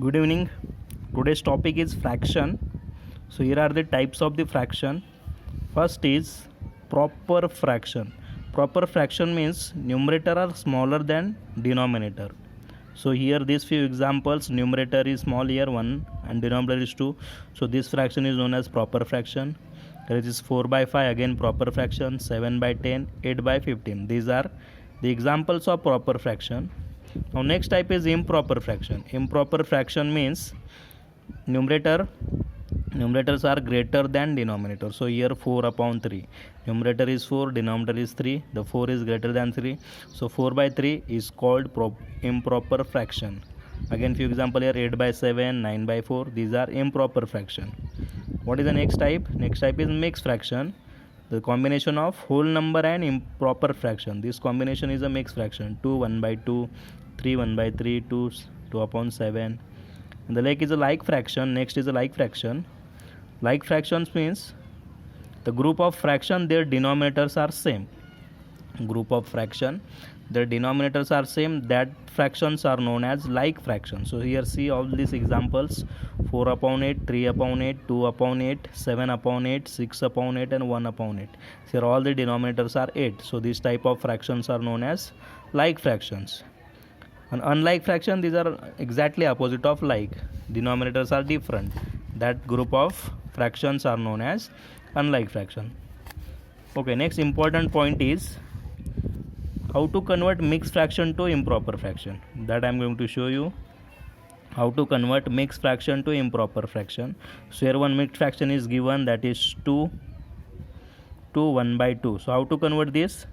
Good evening. Today's topic is fraction. So here are the types of the fraction. First is proper fraction. Proper fraction means numerator are smaller than denominator. So here these few examples, numerator is small here 1 and denominator is 2. So this fraction is known as proper fraction. Here it is 4 by 5, again proper fraction, 7 by 10, 8 by 15. These are the examples of proper fraction. Now next type is improper fraction. Improper fraction means numerators are greater than denominator. So here 4 upon 3. Numerator is 4, denominator is 3. The 4 is greater than 3. So 4 by 3 is called improper fraction. Again few example here, 8 by 7, 9 by 4. These are improper fraction. What is the next type? Next type is mixed fraction. The combination of whole number and improper fraction. This combination is a mixed fraction. 2 1 by 2, 3 1 by 3, 2 upon 7. And the like is a like fraction. Next is a like fraction. Like fractions means the group of fraction, their denominators are same. Group of fraction, their denominators are same. That fractions are known as like fractions. So here see all these examples: 4 upon 8, 3 upon 8, 2 upon 8, 7 upon 8, 6 upon 8 and 1 upon 8. Here all the denominators are 8. So this type of fractions are known as like fractions. And unlike fraction, these are exactly opposite of like. Denominators are different. That group of fractions are known as unlike fraction. Okay, next important point is how to convert mixed fraction to improper fraction. That I am going to show you. How to convert mixed fraction to improper fraction. So here one mixed fraction is given, that is 2 1 by 2. So how to convert this?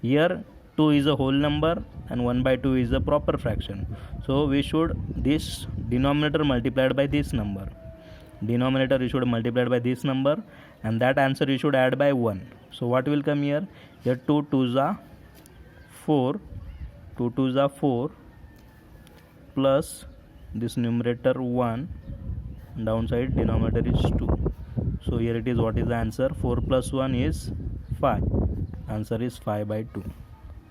Here 2 is a whole number and 1 by 2 is a proper fraction. So we should this denominator multiplied by this number. Denominator you should multiply by this number, and that answer you should add by 1. So what will come here? Here 2 2s are 4, 2 2s are 4 plus this numerator 1, downside denominator is 2. So here it is, what is the answer? 4 plus 1 is 5. Answer is 5 by 2.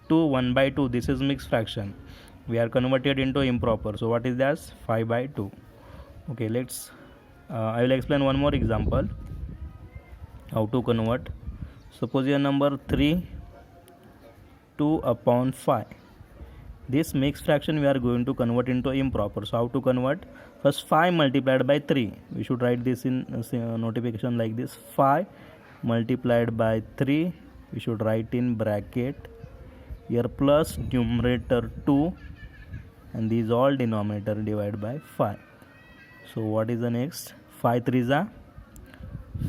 2 1 by 2, this is mixed fraction. We are converted into improper. So what is that? 5 by 2. Okay, let's I will explain one more example how to convert. Suppose your number 3 2 upon 5. This mixed fraction we are going to convert into improper. So how to convert? First 5 multiplied by 3. We should write this in notification like this. 5 multiplied by 3. We should write in bracket here plus numerator 2, and these all denominator divided by 5. So what is the next? 5 3s are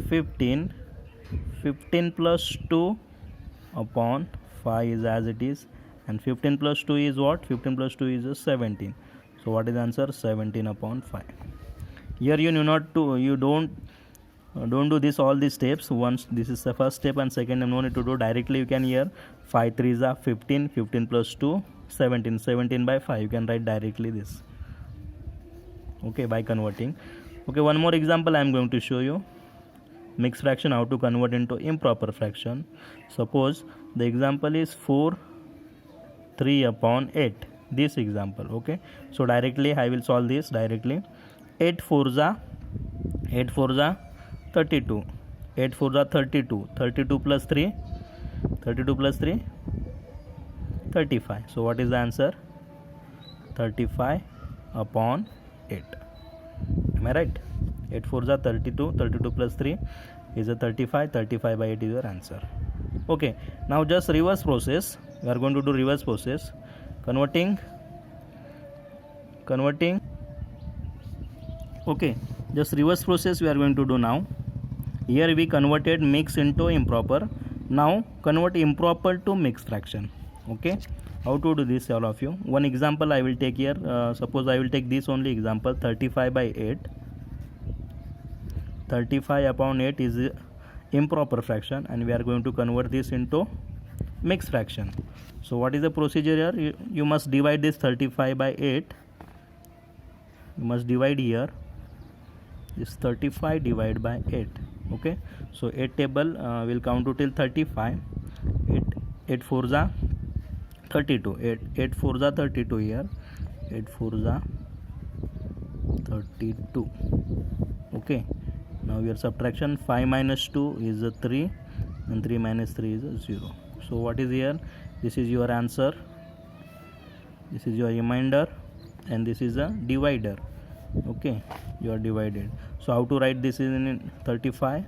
15. 15 plus 2 upon 5 is as it is, and 15 plus 2 is what? 15 plus 2 is 17. So what is the answer? 17 upon 5. Here you don't do this all these steps. Once this is the first step and second no need to do, directly you can here 5 3s are 15. 15 plus 2 17. 17 by 5 you can write directly this. Okay, by converting. Okay, one more example I am going to show you. Mixed fraction, how to convert into improper fraction. Suppose the example is 4 3 upon 8. This example. Okay, so directly I will solve this directly. 8 4s are 32. 8 4s are 32. 32 plus 3 35. So what is the answer? 35 upon 8. Am I right? 8 4s are 32. 32 plus 3 is a 35. 35 by 8 is your answer. Okay, now just reverse process. We are going to do reverse process. Converting. Okay, just reverse process we are going to do now. Here we converted mixed into improper. Now convert improper to mixed fraction. Okay, how to do this, all of you? One example I will take here. Suppose I will take this only example. 35 by 8. 35 upon 8 is improper fraction, and we are going to convert this into mixed fraction. So what is the procedure here? You must divide this 35 by 8. You must divide here. This 35 divided by 8. Okay, so 8 table will count to till 35. 8 4s are 32. 8 4s are 32 here. 8 4s are 32. Okay, now your subtraction, 5 minus 2 is a 3 and 3 minus 3 is a 0. So what is here? This is your answer, this is your remainder, and this is a divider. Okay, you are divided. So how to write this is in 35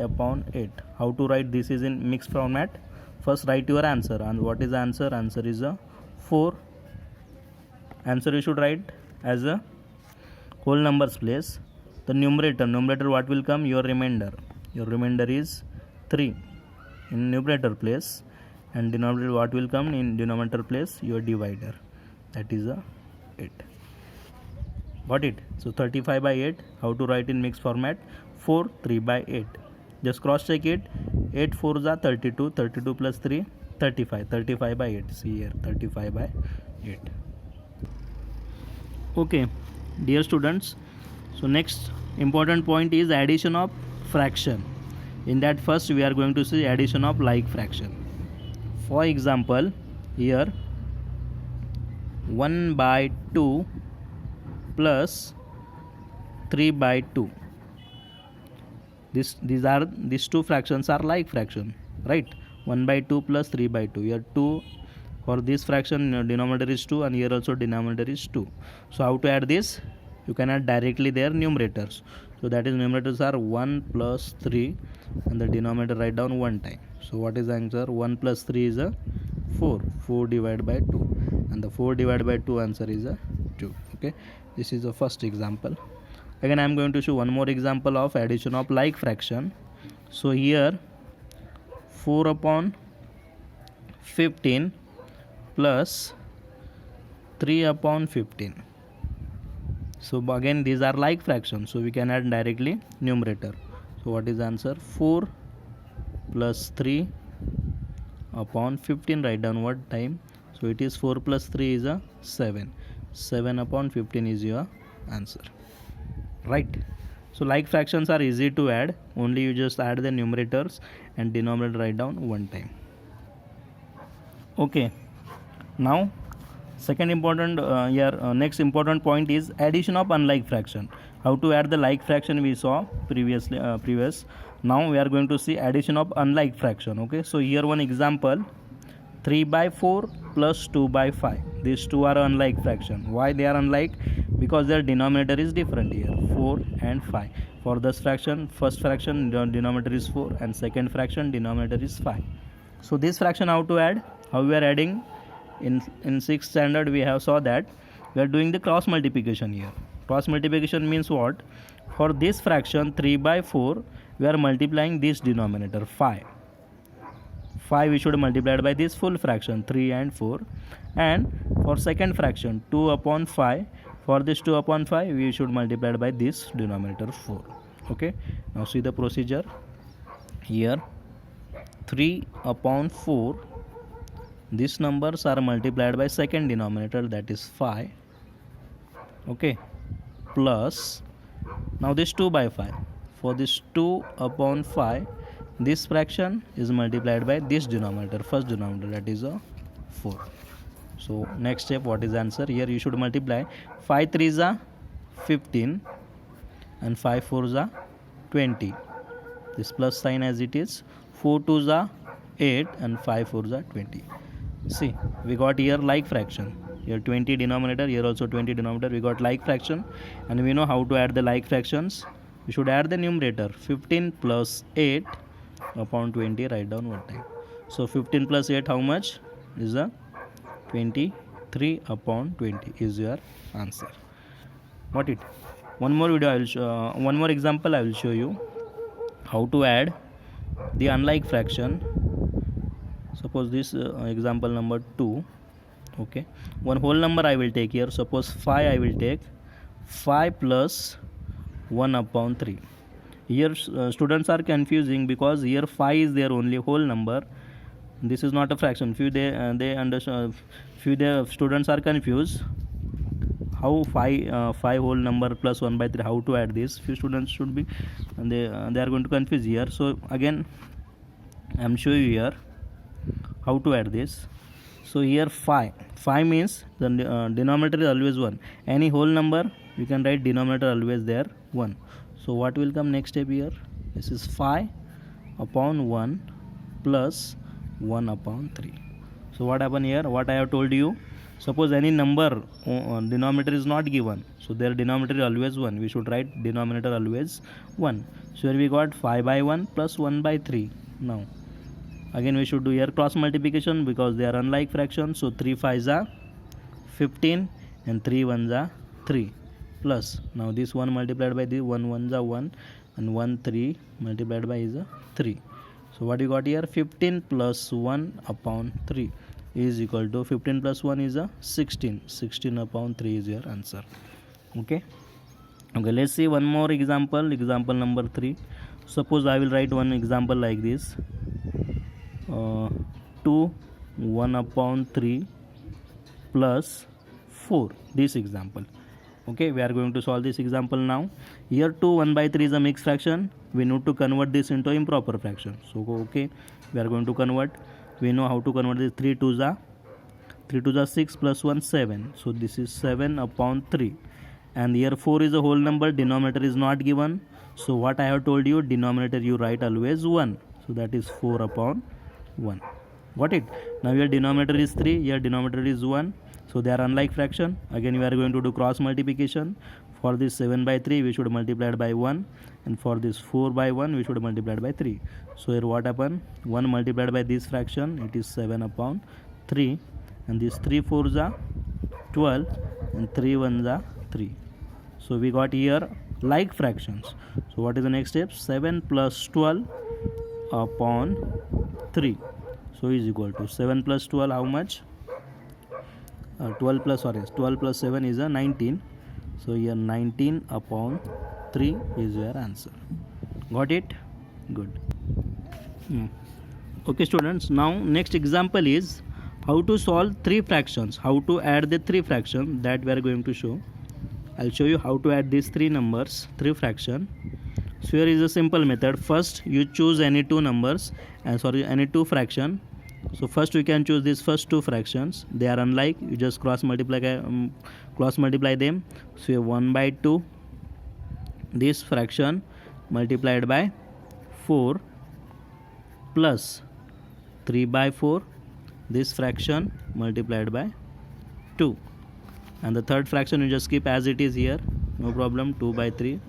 upon 8. How to write this is in mixed format? First write your answer, and what is the answer? Answer is a 4. Answer you should write as a whole numbers place. The numerator what will come? Your remainder is 3 in numerator place, and denominator what will come? In denominator place your divider, that is a 8. Got it? So 35 by 8, how to write in mixed format? 4, 3 by 8. Just cross check it. 8 4s are 32, 32 plus 3, 35, 35 by 8. See here, 35 by 8. Okay, dear students, so next important point is addition of fraction. In that first we are going to see addition of like fraction. For example, here 1 by 2 plus 3 by 2. These two fractions are like fraction, right? 1 by 2 plus 3 by 2. Here 2, for this fraction denominator is 2, and here also denominator is 2. So how to add this? You can add directly their numerators. So that is numerators are 1 plus 3, and the denominator write down 1 time. So what is the answer? 1 plus 3 is a 4. 4 divided by 2, and the 4 divided by 2 answer is a 2. Okay, this is the first example. Again I am going to show one more example of addition of like fraction. So here 4 upon 15 plus 3 upon 15. So again these are like fractions, so we can add directly numerator. So what is the answer? 4 plus 3 upon 15, write down what time. So it is 4 plus 3 is a 7. 7 upon 15 is your answer, right? So like fractions are easy to add, only you just add the numerators and denominator write down 1 time. Okay, now second important next important point is addition of unlike fraction. How to add the like fraction we saw previous. Now we are going to see addition of unlike fraction. Okay, so here one example, 3 by 4 plus 2 by 5. These two are unlike fraction. Why they are unlike? Because their denominator is different here, 4 and 5. For this fraction, first fraction denominator is 4, and second fraction denominator is 5. So this fraction how to add? How we are adding? In 6th standard we have saw that we are doing the cross multiplication here. Cross multiplication means what? For this fraction 3 by 4 we are multiplying this denominator 5. 5 we should multiply by this full fraction 3 and 4, and for second fraction 2 upon 5, for this 2 upon 5 we should multiply by this denominator 4. Okay, now see the procedure. Here 3 upon 4, these numbers are multiplied by second denominator, that is 5. Okay, plus now this 2 by 5. For this 2 upon 5, this fraction is multiplied by this denominator, first denominator, that is a 4. So next step, what is the answer? Here you should multiply 5 3s are 15 and 5 4s are 20. This plus sign as it is. 4 2s are 8 and 5 4s are 20. See, we got here like fraction. Here 20 denominator, here also 20 denominator. We got like fraction, and we know how to add the like fractions. We should add the numerator. 15 plus 8 upon 20, write down one time. So 15 plus 8 how much? Is a 23 upon 20 is your answer. Got it? One more video I will show, one more example I will show you how to add the unlike fraction. Suppose this example number 2. Okay, one whole number I will take here. Suppose 5 I will take. 5 plus 1 upon 3. Here students are confusing because here 5 is their only whole number. This is not a fraction. Few students are confused. How 5 whole number plus 1 by 3? How to add this? Few students should be, and they are going to confuse here. So again, I am showing you here how to add this. So here 5 means the denominator is always 1. Any whole number you can write denominator always there 1. So what will come next step here? This is 5 upon 1 plus 1 upon 3. So what happened here? What I have told you, suppose any number denominator is not given, so their denominator is always 1. We should write denominator always 1. So here we got 5 by 1 plus 1 by 3. Now again we should do here cross multiplication because they are unlike fractions. So 3 5s are 15 and 3 1s are 3 plus, now this 1 multiplied by this 1 1s are 1 and 1 3 multiplied by is a 3. So what you got here? 15 plus 1 upon 3 is equal to 15 plus 1 is a 16. 16 upon 3 is your answer. Okay, let's see one more example. Example number 3. Suppose I will write one example like this. 2 1 upon 3 plus 4, this example. Okay, we are going to solve this example now. Here 2 1 by 3 is a mixed fraction. We need to convert this into improper fraction. So okay, we are going to convert. We know how to convert this. 3 2s are 6 plus 1 7. So this is 7 upon 3. And here 4 is a whole number, denominator is not given. So what I have told you, denominator you write always 1. So that is 4 upon 1. Got it? Now your denominator is 3, your denominator is 1. So they are unlike fraction. Again we are going to do cross multiplication. For this 7 by 3 we should multiply it by 1, and for this 4 by 1 we should multiply it by 3. So here what happened? 1 multiplied by this fraction, it is 7 upon 3, and these 3 4s are 12 and 3 1s are 3. So we got here like fractions. So what is the next step? 7 plus 12 upon 3. So is equal to 7 plus 12 how much? 12 plus 7 is a 19. So here 19 upon 3 is your answer. Got it? Good. Okay students, now next example is how to solve 3 fractions, how to add the 3 fractions, that we are going to show. I'll show you how to add these 3 numbers, 3 fraction. So here is a simple method. First you choose any 2 numbers, any 2 fraction. So first we can choose these first 2 fractions. They are unlike, you just cross multiply them. So you have 1 by 2, this fraction multiplied by 4 plus 3 by 4, this fraction multiplied by 2, and the third fraction you just keep as it is here, no problem, 2 by 3.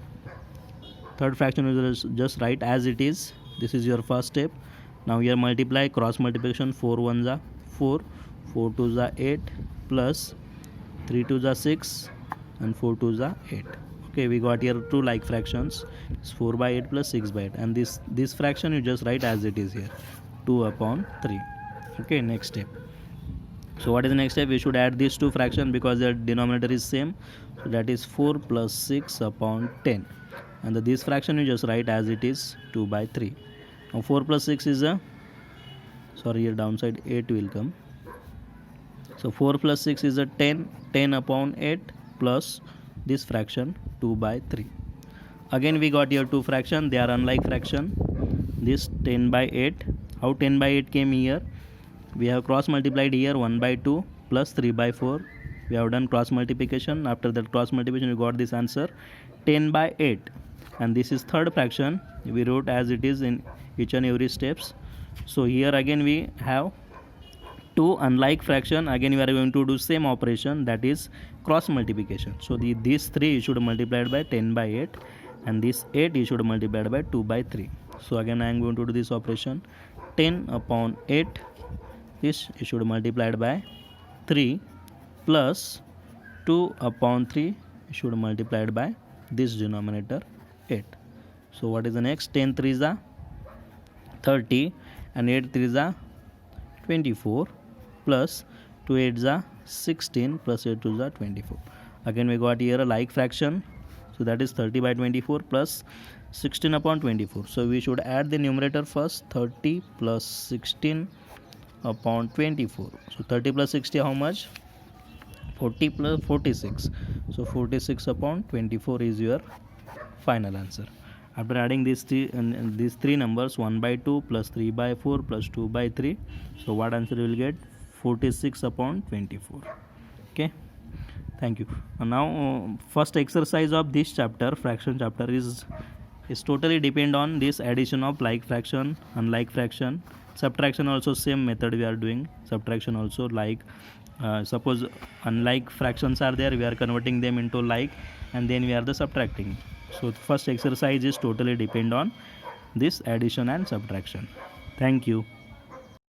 Third fraction you just write as it is. This is your first step. Now here multiply, cross multiplication, 4 1s are 4, 4 2s are 8 plus 3 2s are 6 and 4 2s are 8. Okay, we got here 2 like fractions. It's 4 by 8 plus 6 by 8, and this fraction you just write as it is here, 2 upon 3. Okay, next step. So what is the next step? We should add these 2 fractions because their denominator is same. So that is 4 plus 6 upon 10, and this fraction you just write as it is, 2 by 3. Now 4 plus 6 is a, here downside 8 will come. So 4 plus 6 is a 10, 10 upon 8 plus this fraction 2 by 3. Again we got here 2 fraction, they are unlike fraction. This 10 by 8, how 10 by 8 came here? We have cross multiplied here 1 by 2 plus 3 by 4. We have done cross multiplication. After that cross multiplication we got this answer 10 by 8, and this is third fraction. We wrote as it is in each and every steps. So here again we have 2 unlike fraction. Again we are going to do same operation, that is cross multiplication. So these 3 you should multiply by 10 by 8, and this 8 you should multiply by 2 by 3. So again I am going to do this operation, 10 upon 8, this you should multiply by 3 plus 2 upon 3 you should multiply by this denominator 8. So what is the next? 10 3s are 30 and 8 3s are 24 plus 2 8s are 16 plus 8 2s are 24. Again we got here a like fraction. So that is 30 by 24 plus 16 upon 24. So we should add the numerator first, 30 plus 16 upon 24. So 30 plus 60 how much? 40 plus 46. So 46 upon 24 is your final answer. After adding these three numbers, 1 by 2 plus 3 by 4 plus 2 by 3, so what answer you will get? 46 upon 24. Okay, thank you. Now first exercise of this chapter, fraction chapter, is totally depend on this addition of like fraction, unlike fraction. Subtraction also same method we are doing. Subtraction also, like suppose unlike fractions are there, we are converting them into like, and then we are the subtracting. So first exercise is totally depend on this addition and subtraction. Thank you.